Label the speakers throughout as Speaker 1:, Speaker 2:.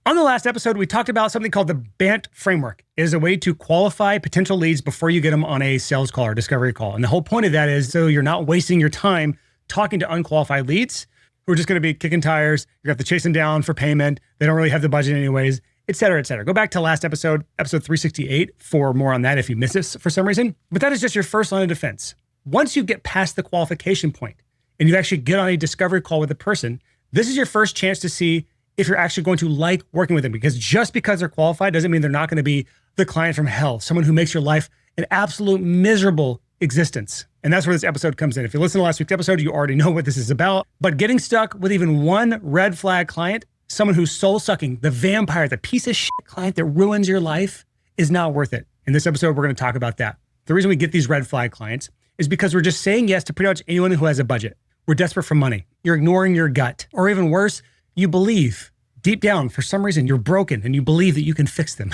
Speaker 1: On the last episode, we talked about something called the BANT framework. It is a way to qualify potential leads before you get them on a sales call or discovery call. And the whole point of that is so you're not wasting your time talking to unqualified leads who are just going to be kicking tires. You have to chase them down for payment. They don't really have the budget anyways, et cetera, et cetera. Go back to last episode, episode 368, for more on that if you missed this for some reason. But that is just your first line of defense. Once you get past the qualification point and you actually get on a discovery call with a person, this is your first chance to see if you're actually going to like working with them, because just because they're qualified doesn't mean they're not going to be the client from hell, someone who makes your life an absolute miserable existence. And that's where this episode comes in. If you listen to last week's episode, you already know what this is about. But getting stuck with even one red flag client, someone who's soul sucking, the vampire, the piece of shit client that ruins your life, is not worth it. In this episode, we're going to talk about that. The reason we get these red flag clients is because we're just saying yes to pretty much anyone who has a budget. We're desperate for money. You're ignoring your gut. Or even worse, you believe deep down, for some reason, you're broken and you believe that you can fix them.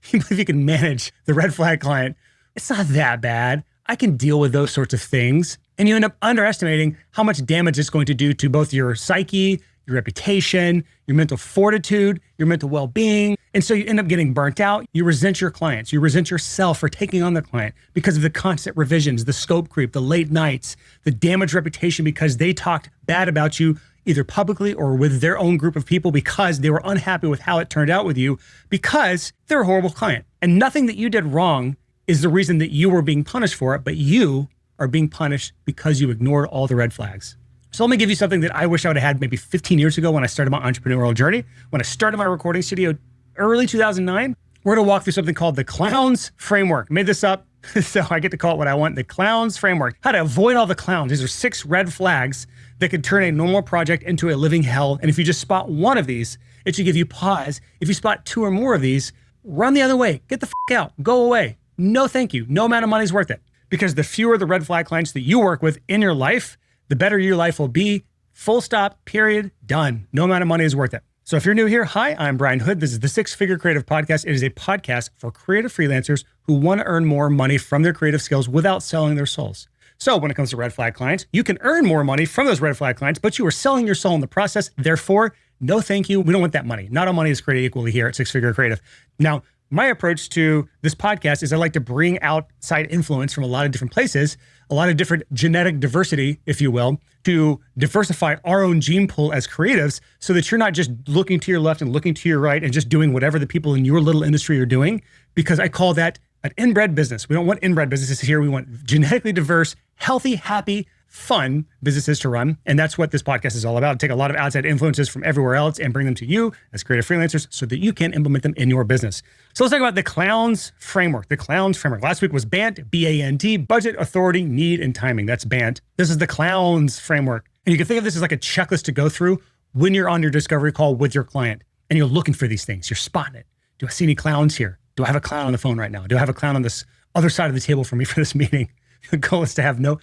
Speaker 1: You believe you can manage the red flag client. It's not that bad. I can deal with those sorts of things. And you end up underestimating how much damage it's going to do to both your psyche, your reputation, your mental fortitude, your mental well-being. And so you end up getting burnt out. You resent your clients. You resent yourself for taking on the client because of the constant revisions, the scope creep, the late nights, the damaged reputation because they talked bad about you either publicly or with their own group of people because they were unhappy with how it turned out with you because they're a horrible client. And nothing that you did wrong is the reason that you were being punished for it, but you are being punished because you ignored all the red flags. So let me give you something that I wish I would have had maybe 15 years ago when I started my entrepreneurial journey. When I started my recording studio early 2009, we're going to walk through something called the CLOWNS framework. Made this up, so I get to call it what I want, the CLOWNS framework. How to avoid all the clowns. These are 6 red flags that could turn a normal project into a living hell. And if you just spot one of these, it should give you pause. If you spot 2 or more of these, run the other way. Get the f*** out. Go away. No thank you. No amount of money is worth it. Because the fewer the red flag clients that you work with in your life, the better your life will be. Full stop, period, done. No amount of money is worth it. So if you're new here, hi, I'm Brian Hood. This is the 6-Figure Creative Podcast. It is a podcast for creative freelancers who want to earn more money from their creative skills without selling their souls. So when it comes to red flag clients, you can earn more money from those red flag clients, but you are selling your soul in the process. Therefore, no thank you. We don't want that money. Not all money is created equally here at 6-Figure Creative. Now, my approach to this podcast is I like to bring outside influence from a lot of different places, a lot of different genetic diversity, if you will, to diversify our own gene pool as creatives so that you're not just looking to your left and looking to your right and just doing whatever the people in your little industry are doing, because I call that an inbred business. We don't want inbred businesses here. We want genetically diverse, healthy, happy, fun businesses to run. And that's what this podcast is all about. Take a lot of outside influences from everywhere else and bring them to you as creative freelancers so that you can implement them in your business. So let's talk about the CLOWNS framework. The CLOWNS framework. Last week was BANT, B-A-N-T, budget, authority, need, and timing. That's BANT. This is the CLOWNS framework. And you can think of this as like a checklist to go through when you're on your discovery call with your client and you're looking for these things. You're spotting it. Do I see any clowns here? Do I have a clown on the phone right now? Do I have a clown on this other side of the table for me for this meeting? The goal is to have no,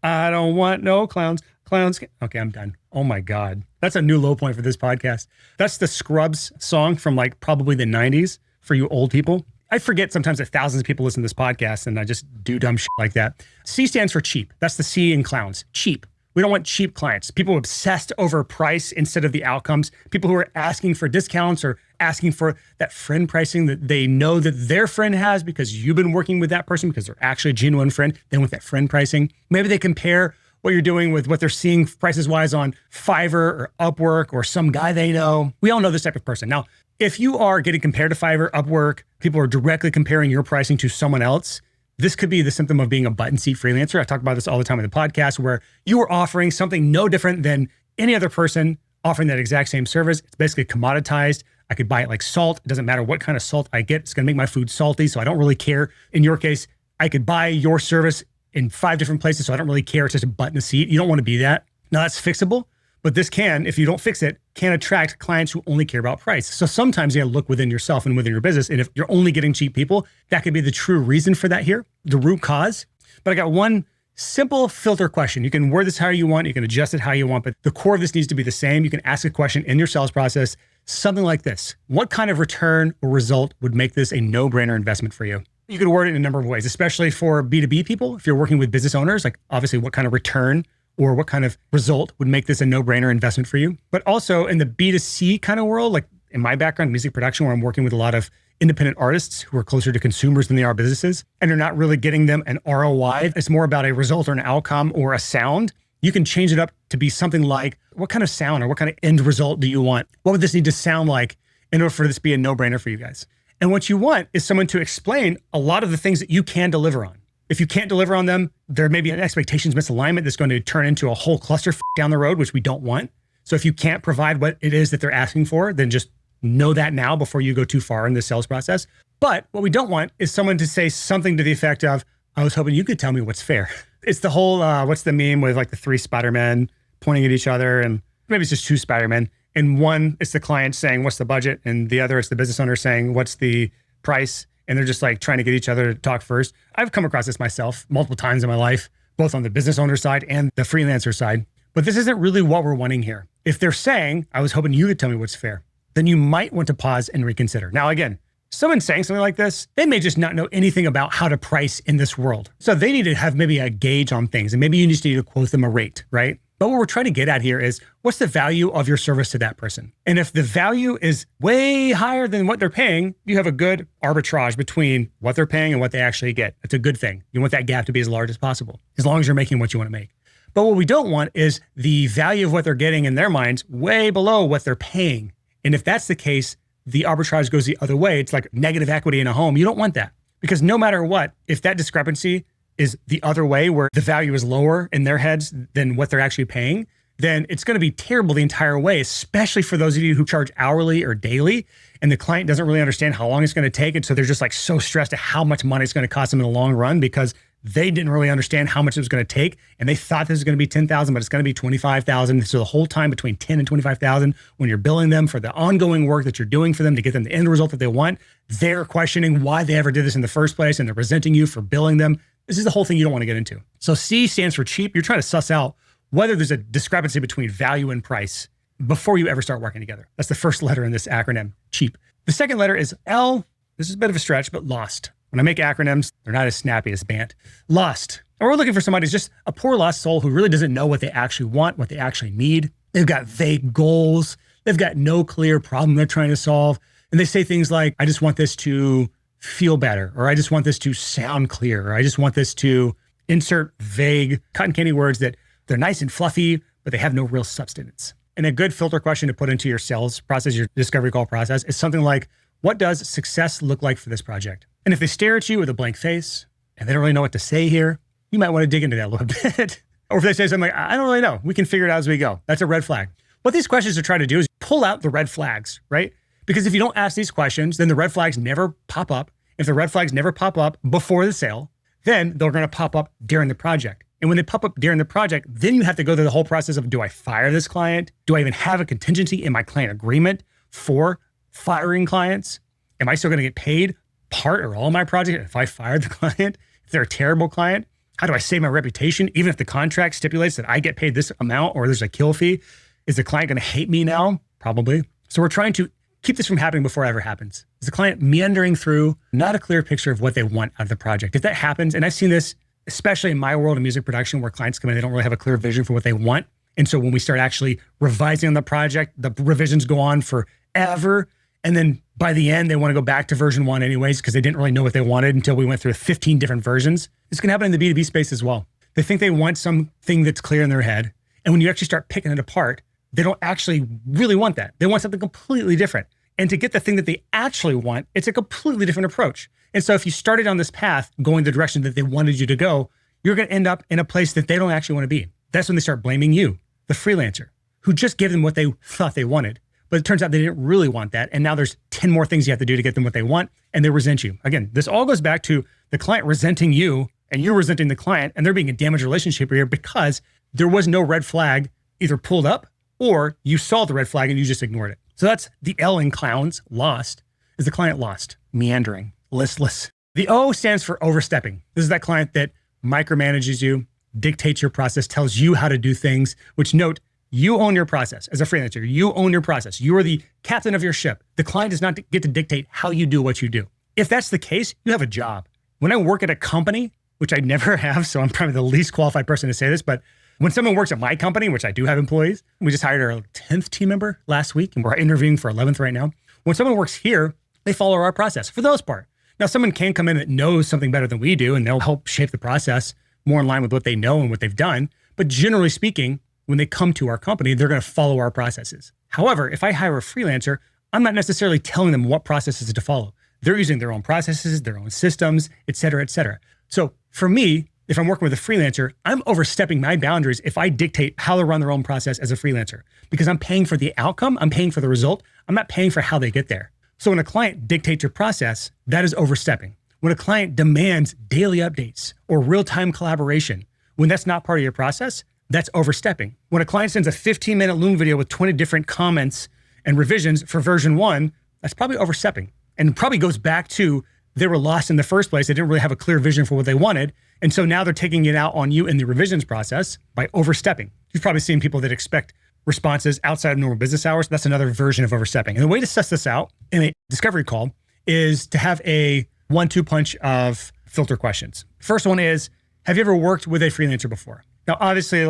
Speaker 1: I don't want no clowns. Clowns. Okay, I'm done. Oh my God. That's a new low point for this podcast. That's the Scrubs song from like probably the 90s for you old people. I forget sometimes that thousands of people listen to this podcast and I just do dumb shit like that. C stands for cheap. That's the C in clowns. Cheap. We don't want cheap clients. People obsessed over price instead of the outcomes. People who are asking for discounts or asking for that friend pricing that they know that their friend has because you've been working with that person because they're actually a genuine friend. Then with that friend pricing, maybe they compare what you're doing with what they're seeing prices wise on Fiverr or Upwork or some guy they know. We all know this type of person. Now, if you are getting compared to Fiverr, Upwork, people are directly comparing your pricing to someone else, this could be the symptom of being a button seat freelancer. I talk about this all the time in the podcast where you are offering something no different than any other person offering that exact same service. It's basically commoditized. I could buy it like salt. It doesn't matter what kind of salt I get. It's going to make my food salty, so I don't really care. In your case, I could buy your service in 5 different places, so I don't really care. It's just a button a seat. You don't want to be that. Now that's fixable, but this can, if you don't fix it, can attract clients who only care about price. So sometimes you got to look within yourself and within your business. And if you're only getting cheap people, that could be the true reason for that here, the root cause. But I got one simple filter question. You can word this how you want. You can adjust it how you want, but the core of this needs to be the same. You can ask a question in your sales process, something like this. What kind of return or result would make this a no-brainer investment for you? You could word it in a number of ways, especially for B2B people. If you're working with business owners, like obviously what kind of return or what kind of result would make this a no-brainer investment for you? But also in the B2C kind of world, like in my background, music production, where I'm working with a lot of independent artists who are closer to consumers than they are businesses, and you're not really getting them an ROI. It's more about a result or an outcome or a sound. You can change it up to be something like, what kind of sound or what kind of end result do you want? What would this need to sound like in order for this to be a no-brainer for you guys? And what you want is someone to explain a lot of the things that you can deliver on. If you can't deliver on them, there may be an expectations misalignment that's going to turn into a whole cluster down the road, which we don't want. So if you can't provide what it is that they're asking for, then just know that now before you go too far in the sales process. But what we don't want is someone to say something to the effect of, I was hoping you could tell me what's fair. It's the whole, what's the meme with like the 3 Spider-Men pointing at each other, and maybe it's just 2 Spider-Men. And one, it's the client saying, what's the budget? And the other, it's the business owner saying, what's the price? And they're just like trying to get each other to talk first. I've come across this myself multiple times in my life, both on the business owner side and the freelancer side. But this isn't really what we're wanting here. If they're saying, I was hoping you could tell me what's fair, then you might want to pause and reconsider. Now, again, someone saying something like this, they may just not know anything about how to price in this world. So they need to have maybe a gauge on things, and maybe you just need to quote them a rate, right? But what we're trying to get at here is, what's the value of your service to that person? And if the value is way higher than what they're paying, you have a good arbitrage between what they're paying and what they actually get. It's a good thing. You want that gap to be as large as possible, as long as you're making what you want to make. But what we don't want is the value of what they're getting in their minds way below what they're paying. And if that's the case, the arbitrage goes the other way. It's like negative equity in a home. You don't want that, because no matter what, if that discrepancy is the other way, where the value is lower in their heads than what they're actually paying, then it's going to be terrible the entire way, especially for those of you who charge hourly or daily, and the client doesn't really understand how long it's going to take. And so they're just like so stressed at how much money it's going to cost them in the long run, because they didn't really understand how much it was going to take. And they thought this was going to be $10,000, but it's going to be $25,000. So the whole time between $10,000 and $25,000, when you're billing them for the ongoing work that you're doing for them to get them the end result that they want, they're questioning why they ever did this in the first place, and they're resenting you for billing them. This is the whole thing you don't want to get into. So C stands for cheap. You're trying to suss out whether there's a discrepancy between value and price before you ever start working together. That's the first letter in this acronym, cheap. The second letter is L. This is a bit of a stretch, but lost. When I make acronyms, they're not as snappy as BANT. Lost. And we're looking for somebody who's just a poor lost soul who really doesn't know what they actually want, what they actually need. They've got vague goals. They've got no clear problem they're trying to solve. And they say things like, I just want this to feel better, or I just want this to sound clear, or I just want this to insert vague cotton candy words that they're nice and fluffy, but they have no real substance. And a good filter question to put into your sales process, your discovery call process, is something like, what does success look like for this project? And if they stare at you with a blank face and they don't really know what to say here, you might want to dig into that a little bit. Or if they say something like, I don't really know, we can figure it out as we go. That's a red flag. What these questions are trying to do is pull out the red flags, right? Because if you don't ask these questions, then the red flags never pop up. If the red flags never pop up before the sale, then they're going to pop up during the project. And when they pop up during the project, then you have to go through the whole process of, do I fire this client? Do I even have a contingency in my client agreement for firing clients? Am I still going to get paid part or all of my project if I fire the client? If they're a terrible client? How do I save my reputation? Even if the contract stipulates that I get paid this amount or there's a kill fee, is the client going to hate me now? Probably. So we're trying to keep this from happening before it ever happens. Is the client meandering through, not a clear picture of what they want out of the project? If that happens, and I've seen this, especially in my world of music production, where clients come in, they don't really have a clear vision for what they want. And so when we start actually revising on the project, the revisions go on forever. And then by the end, they want to go back to version 1 anyways, because they didn't really know what they wanted until we went through 15 different versions. It's going to happen in the B2B space as well. They think they want something that's clear in their head. And when you actually start picking it apart, they don't actually really want that. They want something completely different. And to get the thing that they actually want, it's a completely different approach. And so if you started on this path going the direction that they wanted you to go, you're going to end up in a place that they don't actually want to be. That's when they start blaming you, the freelancer, who just gave them what they thought they wanted. But it turns out they didn't really want that. And now there's 10 more things you have to do to get them what they want, and they resent you. Again, this all goes back to the client resenting you and you're resenting the client, and there being a damaged relationship here because there was no red flag either pulled up or you saw the red flag and you just ignored it. So that's the L in CLOWNS, lost, is the client lost, meandering, listless. The O stands for overstepping. This is that client that micromanages you, dictates your process, tells you how to do things, which note, you own your process as a freelancer. You own your process. You are the captain of your ship. The client does not get to dictate how you do what you do. If that's the case, you have a job. When I work at a company, which I never have, so I'm probably the least qualified person to say this, but When someone works at my company, which I do have employees, we just hired our 10th team member last week, and we're interviewing for 11th right now. When someone works here, they follow our process for the most part. Now, someone can come in that knows something better than we do, and they'll help shape the process more in line with what they know and what they've done. But generally speaking, when they come to our company, they're going to follow our processes. However, if I hire a freelancer, I'm not necessarily telling them what processes to follow. They're using their own processes, their own systems, et cetera, et cetera. So for me, if I'm working with a freelancer, I'm overstepping my boundaries if I dictate how to run their own process as a freelancer, because I'm paying for the outcome, I'm paying for the result, I'm not paying for how they get there. So when a client dictates your process, that is overstepping. When a client demands daily updates or real-time collaboration, when that's not part of your process, that's overstepping. When a client sends a 15-minute Loom video with 20 different comments and revisions for version 1, that's probably overstepping. And probably goes back to they were lost in the first place. They didn't really have a clear vision for what they wanted. And so now they're taking it out on you in the revisions process by overstepping. You've probably seen people that expect responses outside of normal business hours. That's another version of overstepping. And the way to suss this out in a discovery call is to have a 1-2 punch of filter questions. First one is, have you ever worked with a freelancer before? Now, obviously,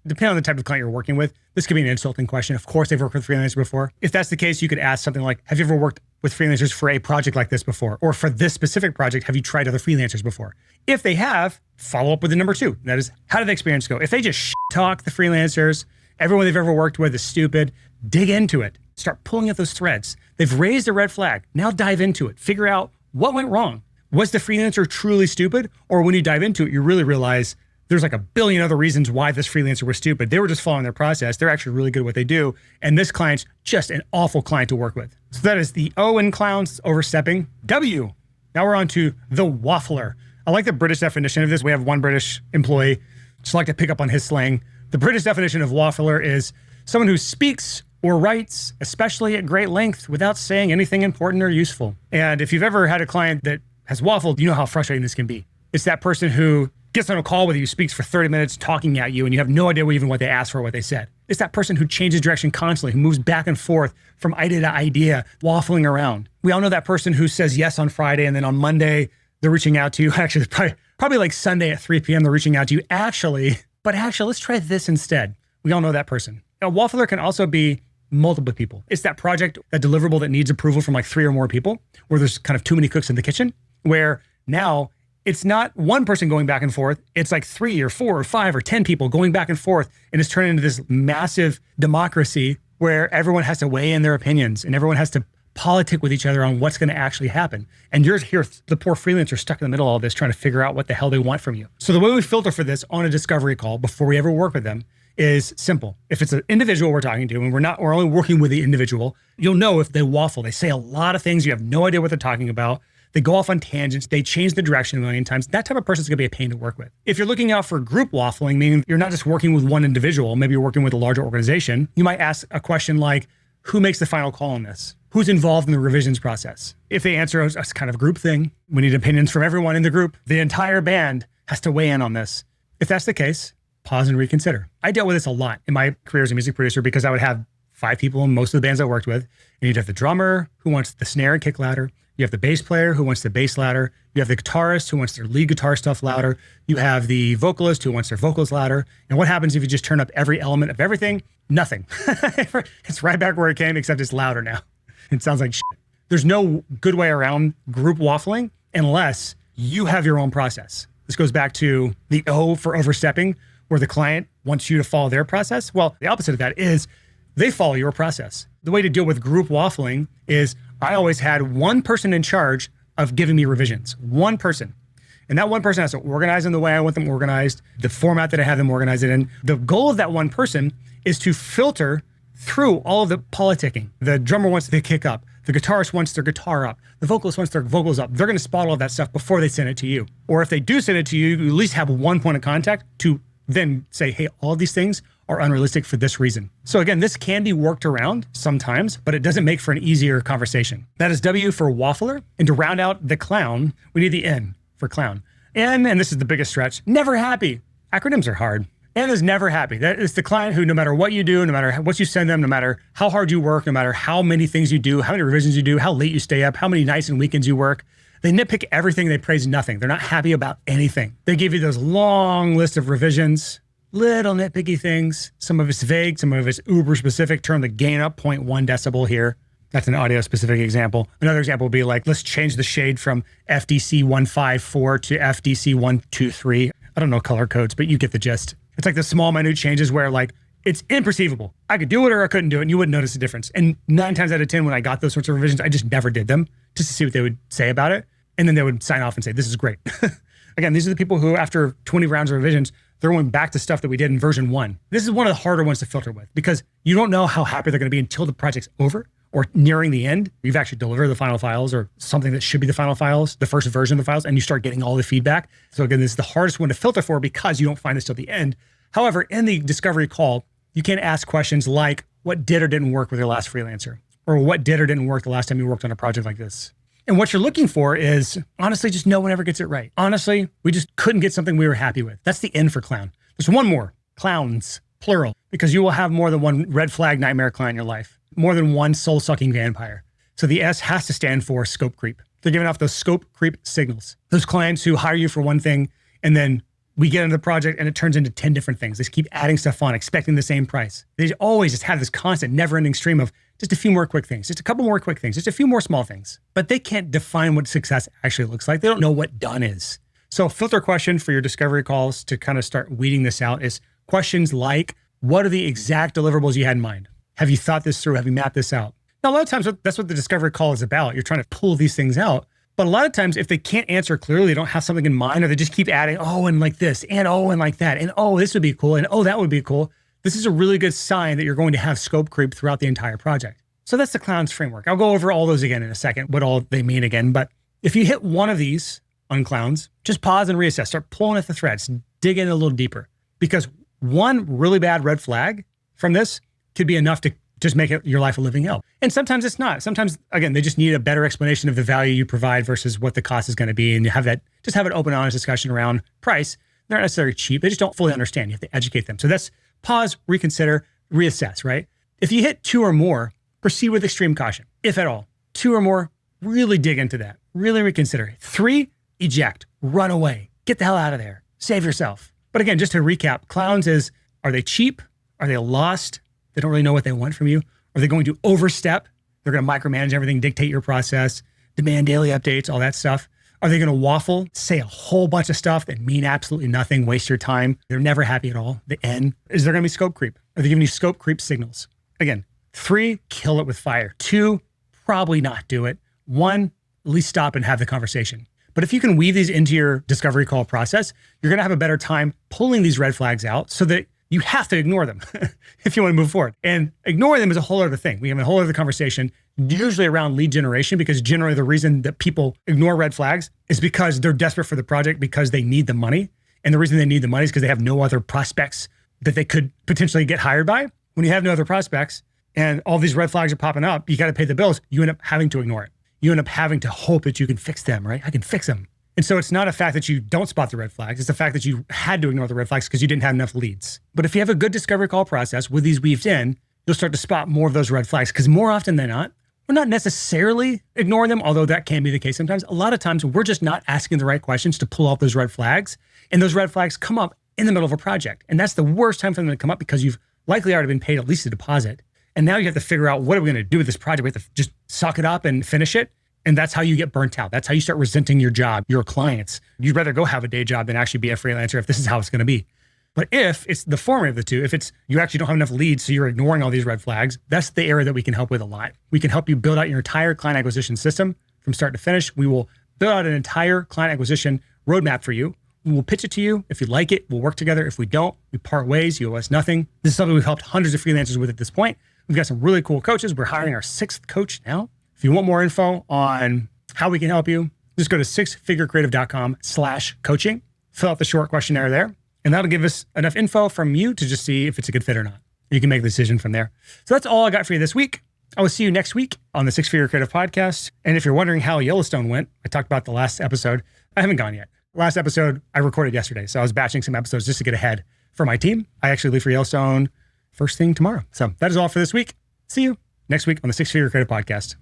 Speaker 1: depending on the type of client you're working with, this could be an insulting question. Of course, they've worked with freelancers before. If that's the case, you could ask something like, have you ever worked with freelancers for a project like this before? Or for this specific project, have you tried other freelancers before? If they have, follow up with the number 2. That is, how did the experience go? If they just talk the freelancers, everyone they've ever worked with is stupid, dig into it. Start pulling at those threads. They've raised a red flag. Now dive into it. Figure out what went wrong. Was the freelancer truly stupid? Or when you dive into it, you really realize there's like a billion other reasons why this freelancer was stupid. They were just following their process. They're actually really good at what they do. And this client's just an awful client to work with. So that is the O in clowns, overstepping. W. Now we're on to the waffler. I like the British definition of this. We have one British employee. Just like to pick up on his slang. The British definition of waffler is someone who speaks or writes, especially at great length, without saying anything important or useful. And if you've ever had a client that has waffled, you know how frustrating this can be. It's that person who gets on a call with you, speaks for 30 minutes talking at you, and you have no idea even what they asked for or what they said. It's that person who changes direction constantly, who moves back and forth from idea to idea, waffling around. We all know that person who says yes on Friday, and then on Monday, they're reaching out to you. Actually, probably like Sunday at 3 p.m., they're reaching out to you. But let's try this instead. We all know that person. A waffler can also be multiple people. It's that project, that deliverable that needs approval from like 3 or more people, where there's kind of too many cooks in the kitchen, where now it's not one person going back and forth. It's like 3 or 4 or 5 or 10 people going back and forth. And it's turning into this massive democracy where everyone has to weigh in their opinions and everyone has to politic with each other on what's going to actually happen. And you're here, the poor freelancer stuck in the middle of all this, trying to figure out what the hell they want from you. So the way we filter for this on a discovery call before we ever work with them is simple. If it's an individual we're talking to and we're only working with the individual, you'll know if they waffle. They say a lot of things. You have no idea what they're talking about. They go off on tangents. They change the direction a million times. That type of person is going to be a pain to work with. If you're looking out for group waffling, meaning you're not just working with one individual, maybe you're working with a larger organization, you might ask a question like, who makes the final call on this? Who's involved in the revisions process? If they answer a kind of group thing, we need opinions from everyone in the group. The entire band has to weigh in on this. If that's the case, pause and reconsider. I dealt with this a lot in my career as a music producer because I would have 5 people in most of the bands I worked with. And you'd have the drummer who wants the snare and kick louder. You have the bass player who wants the bass louder. You have the guitarist who wants their lead guitar stuff louder. You have the vocalist who wants their vocals louder. And what happens if you just turn up every element of everything? Nothing. It's right back where it came, except it's louder now. It sounds like shit. There's no good way around group waffling unless you have your own process. This goes back to the O for overstepping, where the client wants you to follow their process. Well, the opposite of that is they follow your process. The way to deal with group waffling is I always had one person in charge of giving me revisions, one person. And that one person has to organize them the way I want them organized, the format that I have them organized in. The goal of that one person is to filter through all of the politicking. The drummer wants the kick up. The guitarist wants their guitar up. The vocalist wants their vocals up. They're going to spot all of that stuff before they send it to you. Or if they do send it to you, you at least have one point of contact to then say, hey, all of these things are unrealistic for this reason. So again, this can be worked around sometimes, but it doesn't make for an easier conversation. That is W for waffler. And to round out the clown, we need the N for clown. N, and this is the biggest stretch, never happy. Acronyms are hard. N is never happy. That is the client who, no matter what you do, no matter what you send them, no matter how hard you work, no matter how many things you do, how many revisions you do, how late you stay up, how many nights and weekends you work, they nitpick everything, they praise nothing. They're not happy about anything. They give you those long list of revisions, little nitpicky things. Some of it's vague, some of it's uber specific. Turn the gain up 0.1 decibel here. That's an audio specific example. Another example would be like, let's change the shade from FDC 154 to FDC 123. I don't know color codes, but you get the gist. It's like the small minute changes where like, it's imperceivable. I could do it or I couldn't do it and you wouldn't notice the difference. And 9 times out of 10, when I got those sorts of revisions, I just never did them just to see what they would say about it. And then they would sign off and say, this is great. Again, these are the people who after 20 rounds of revisions, they're going back to stuff that we did in version 1. This is one of the harder ones to filter with because you don't know how happy they're going to be until the project's over or nearing the end. You've actually delivered the final files or something that should be the final files, the first version of the files, and you start getting all the feedback. So again, this is the hardest one to filter for because you don't find this till the end. However, in the discovery call, you can ask questions like, what did or didn't work with your last freelancer? Or what did or didn't work the last time you worked on a project like this? And what you're looking for is, honestly, just no one ever gets it right. Honestly, we just couldn't get something we were happy with. That's the N for clown. There's one more, clowns, plural, because you will have more than one red flag nightmare client in your life, more than one soul-sucking vampire. So the S has to stand for scope creep. They're giving off those scope creep signals. Those clients who hire you for one thing, and then we get into the project and it turns into 10 different things. They just keep adding stuff on, expecting the same price. They always just have this constant, never-ending stream of just a few more quick things, just a couple more quick things, just a few more small things. But they can't define what success actually looks like. They don't know what done is. So a filter question for your discovery calls to kind of start weeding this out is questions like, what are the exact deliverables you had in mind? Have you thought this through? Have you mapped this out? Now, a lot of times that's what the discovery call is about. You're trying to pull these things out. But a lot of times, if they can't answer clearly, they don't have something in mind, or they just keep adding, oh, and like this, and oh, and like that, and oh, this would be cool, and oh, that would be cool. This is a really good sign that you're going to have scope creep throughout the entire project. So that's the CLOWNS framework. I'll go over all those again in a second, what all they mean again. But if you hit one of these on CLOWNS, just pause and reassess. Start pulling at the threads, dig in a little deeper. Because one really bad red flag from this could be enough to just make it your life a living hell. And sometimes it's not. Sometimes, again, they just need a better explanation of the value you provide versus what the cost is going to be. And you have that, just have an open, honest discussion around price. They're not necessarily cheap. They just don't fully understand. You have to educate them. So that's pause, reconsider, reassess, right? If you hit 2 or more, proceed with extreme caution, if at all. 2 or more, really dig into that. Really reconsider. 3, eject, run away, get the hell out of there, save yourself. But again, just to recap, CLOWNS is, are they cheap? Are they lost? They don't really know what they want from you. Are they going to overstep? They're going to micromanage everything, dictate your process, demand daily updates, all that stuff. Are they going to waffle, say a whole bunch of stuff that mean absolutely nothing, waste your time? They're never happy at all. The N, is there going to be scope creep? Are they giving you scope creep signals? Again, 3, kill it with fire. 2, probably not do it. 1, at least stop and have the conversation. But if you can weave these into your discovery call process, you're going to have a better time pulling these red flags out so that you have to ignore them if you want to move forward. And ignoring them is a whole other thing. We have a whole other conversation, usually around lead generation, because generally the reason that people ignore red flags is because they're desperate for the project because they need the money. And the reason they need the money is because they have no other prospects that they could potentially get hired by. When you have no other prospects and all these red flags are popping up, you got to pay the bills, you end up having to ignore it. You end up having to hope that you can fix them, right? I can fix them. And so it's not a fact that you don't spot the red flags. It's the fact that you had to ignore the red flags because you didn't have enough leads. But if you have a good discovery call process with these weaved in, you'll start to spot more of those red flags because more often than not, we're not necessarily ignoring them, although that can be the case sometimes. A lot of times we're just not asking the right questions to pull off those red flags. And those red flags come up in the middle of a project. And that's the worst time for them to come up because you've likely already been paid at least a deposit. And now you have to figure out, what are we going to do with this project? We have to just suck it up and finish it. And that's how you get burnt out. That's how you start resenting your job, your clients. You'd rather go have a day job than actually be a freelancer if this is how it's going to be. But if it's the former of the two, if it's you actually don't have enough leads, so you're ignoring all these red flags, that's the area that we can help with a lot. We can help you build out your entire client acquisition system from start to finish. We will build out an entire client acquisition roadmap for you. We will pitch it to you. If you like it, we'll work together. If we don't, we part ways. You owe us nothing. This is something we've helped hundreds of freelancers with at this point. We've got some really cool coaches. We're hiring our 6th coach now. If you want more info on how we can help you, just go to sixfigurecreative.com/coaching. Fill out the short questionnaire there, and that'll give us enough info from you to just see if it's a good fit or not. You can make a decision from there. So that's all I got for you this week. I will see you next week on the 6 Figure Creative Podcast. And if you're wondering how Yellowstone went, I talked about the last episode. I haven't gone yet. Last episode I recorded yesterday, so I was batching some episodes just to get ahead for my team. I actually leave for Yellowstone first thing tomorrow. So that is all for this week. See you next week on the 6 Figure Creative Podcast.